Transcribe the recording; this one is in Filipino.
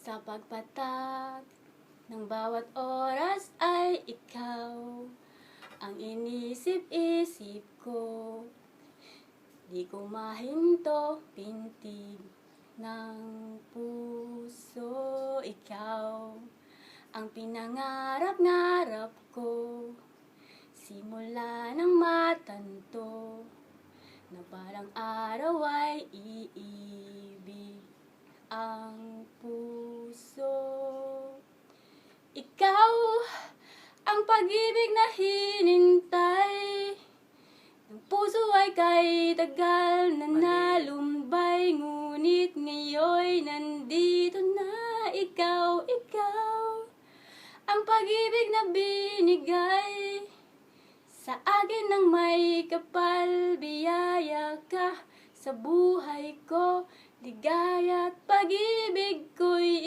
Sa pagpatak ng bawat oras ay ikaw ang inisip-isip ko. Di ko mahinto, pintig ng puso. Ikaw ang pinangarap-ngarap ko, simula ng matanto na parang araw ay iibig ang puso. Ikaw ang pag-ibig na hinintay ng puso ay kay tagal na nalumbay, ngunit ngayon nandito na. Ikaw ang pag-ibig na binigay sa akin ng may kapal. Biyaya ka sa buhay ko, ligaya at pag-ibig ko'y